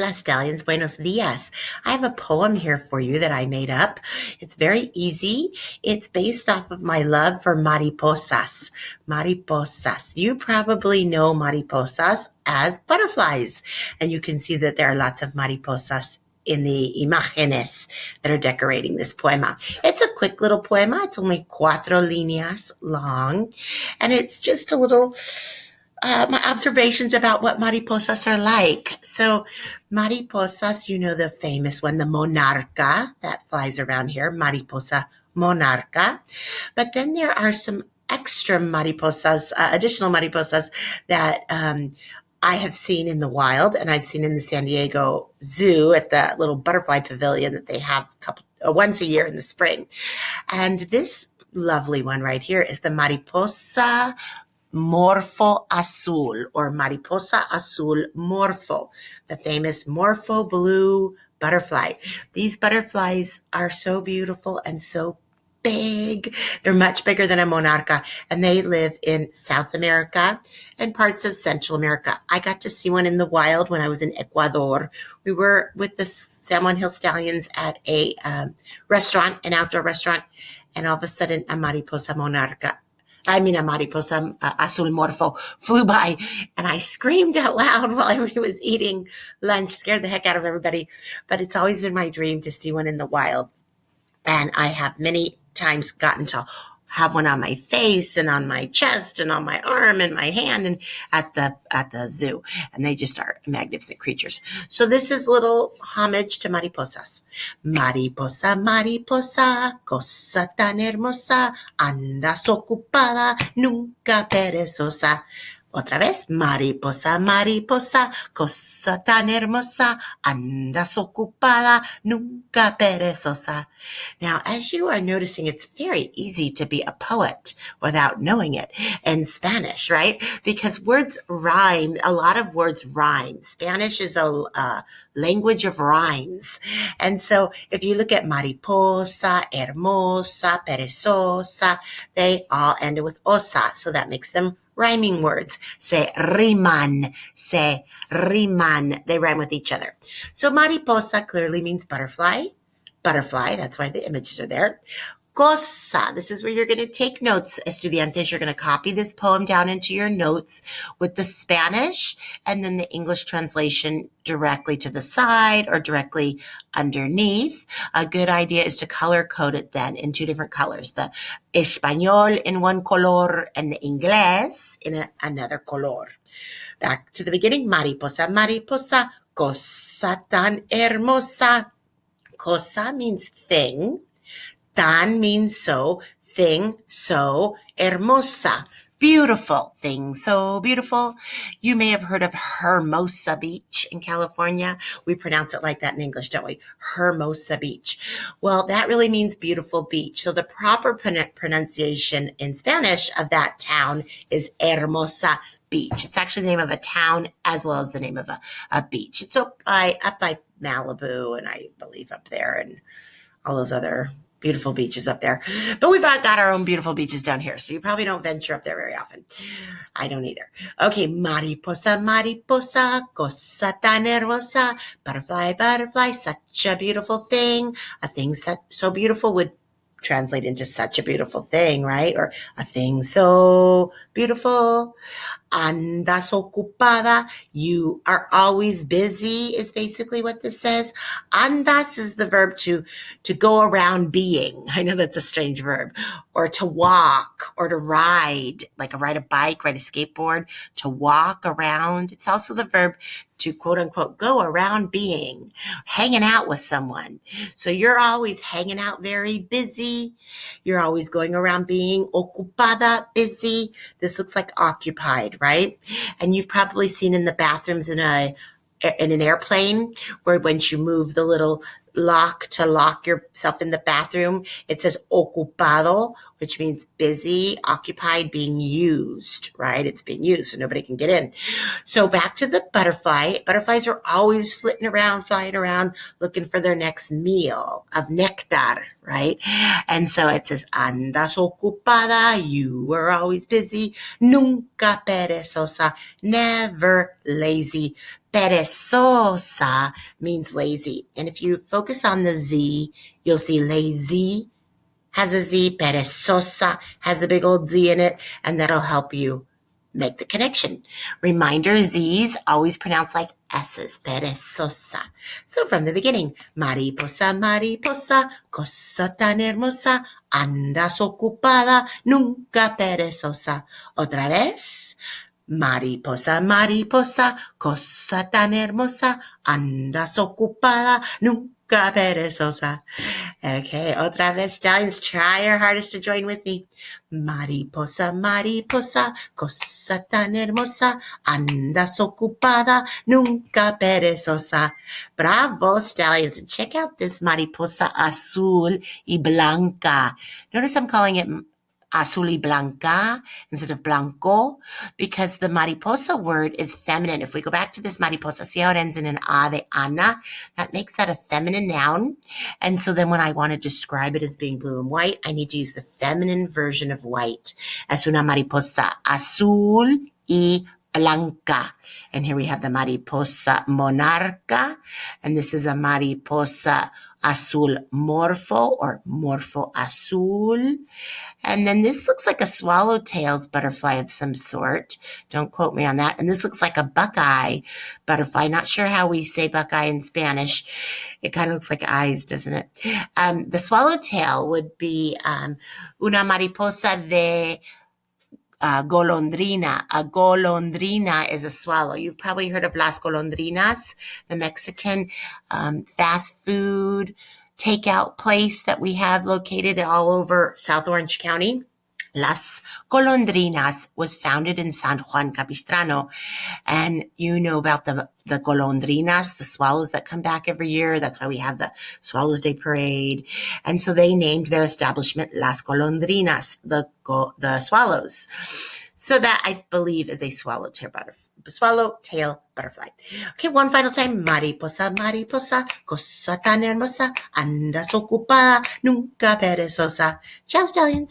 Hola, Stallions. Buenos dias. I have a poem here for you that I made up. It's very easy. It's based off of my love for mariposas. Mariposas. You probably know mariposas as butterflies. And you can see that there are lots of mariposas in the imágenes that are decorating this poema. It's a quick little poema. It's only 4 líneas long. And it's just a little my observations about what mariposas are like. So, mariposas, you know the famous one, the monarca that flies around here, Mariposa monarca. But then there are some extra mariposas, additional mariposas that I have seen in the wild, and I've seen in the San Diego Zoo at the little butterfly pavilion that they have once a year in the spring. And this lovely one right here is the Mariposa Morpho Azul, or Mariposa Azul Morpho, the famous Morpho blue butterfly. These butterflies are so beautiful and so big. They're much bigger than a monarca, and they live in South America and parts of Central America. I got to see one in the wild when I was in Ecuador. We were with the San Juan Hill Stallions at a restaurant, an outdoor restaurant, and all of a sudden a Mariposa monarca, a mariposa azul morpho flew by, and I screamed out loud while everybody was eating lunch, scared the heck out of everybody. But it's always been my dream to see one in the wild. And I have many times gotten to have one on my face and on my chest and on my arm and my hand and at the zoo. And they just are magnificent creatures. So this is little homage to mariposas. Mariposa, mariposa, cosa tan hermosa, andas ocupada, nunca perezosa. Otra vez, mariposa, mariposa, cosa tan hermosa, andas ocupada, nunca perezosa. Now, as you are noticing, it's very easy to be a poet without knowing it in Spanish, right? Because words rhyme. A lot of words rhyme. Spanish is a language of rhymes. And so if you look at mariposa, hermosa, perezosa, they all end with osa. So that makes them rhyming words. Se riman. They rhyme with each other. So mariposa clearly means butterfly. Butterfly, that's why the images are there. Cosa, this is where you're going to take notes, estudiantes. You're going to copy this poem down into your notes with the Spanish and then the English translation directly to the side or directly underneath. A good idea is to color code it then in 2 different colors, the Español in one color and the Inglés in another color. Back to the beginning, mariposa, mariposa, cosa tan hermosa. Cosa means thing. Tan means so. Thing, so. Hermosa, beautiful. Thing, so beautiful. You may have heard of Hermosa Beach in California. We pronounce it like that in English, don't we? Hermosa Beach. Well, that really means beautiful beach. So the proper pronunciation in Spanish of that town is Hermosa Beach. It's actually the name of a town as well as the name of a beach. It's up by Malibu, and I believe up there, and all those other beautiful beaches up there. But we've got our own beautiful beaches down here, so you probably don't venture up there very often. I don't either. Okay, mariposa, mariposa, cosa tan hermosa, butterfly, butterfly, such a beautiful thing. A thing so beautiful would translate into such a beautiful thing, right? Or a thing so beautiful. Andas ocupada, you are always busy, is basically what this says. Andas is the verb to go around being. I know that's a strange verb. Or to walk, or to ride, like ride a bike, ride a skateboard, to walk around. It's also the verb to quote unquote go around being, hanging out with someone. So you're always hanging out, very busy. You're always going around being ocupada, busy. This looks like occupied, right? And you've probably seen in the bathrooms in an airplane where once you move the little lock to lock yourself in the bathroom, it says ocupado, which means busy, occupied, being used, right? It's being used, so nobody can get in. So back to the butterfly. Butterflies are always flitting around, flying around, looking for their next meal of nectar, right? And so it says, andas ocupada, you are always busy, nunca perezosa, never lazy. Perezosa means lazy. And if you focus on the Z, you'll see lazy has a Z, perezosa has a big old Z in it, and that'll help you make the connection. Reminder, Z's always pronounced like S's, perezosa. So from the beginning, mariposa, mariposa, cosa tan hermosa, andas ocupada, nunca perezosa. Otra vez. Mariposa, mariposa, cosa tan hermosa, andas ocupada, nunca perezosa. Okay, otra vez, stallions, try your hardest to join with me. Mariposa, mariposa, cosa tan hermosa, andas ocupada, nunca perezosa. Bravo, stallions, and check out this mariposa azul y blanca. Notice I'm calling it azul y blanca instead of blanco because the mariposa word is feminine. If we go back to this mariposa, see how it ends in an a de ana? That makes that a feminine noun. And so then when I want to describe it as being blue and white, I need to use the feminine version of white. Es una mariposa azul y blanca. And here we have the mariposa monarca. And this is a mariposa azul morpho or morpho azul. And then this looks like a swallowtail's butterfly of some sort. Don't quote me on that. And this looks like a buckeye butterfly. Not sure how we say buckeye in Spanish. It kind of looks like eyes, doesn't it? The swallowtail would be una mariposa de golondrina. A golondrina is a swallow. You've probably heard of Las Golondrinas, the Mexican fast food takeout place that we have located all over South Orange County. Las Golondrinas was founded in San Juan Capistrano. And you know about the golondrinas, the swallows that come back every year. That's why we have the Swallows Day Parade. And so they named their establishment Las Golondrinas, the swallows. So that, I believe, is a swallowtail butterfly. Okay, one final time. Mariposa, mariposa, cosa tan hermosa, andas ocupada, nunca perezosa. Ciao, stallions.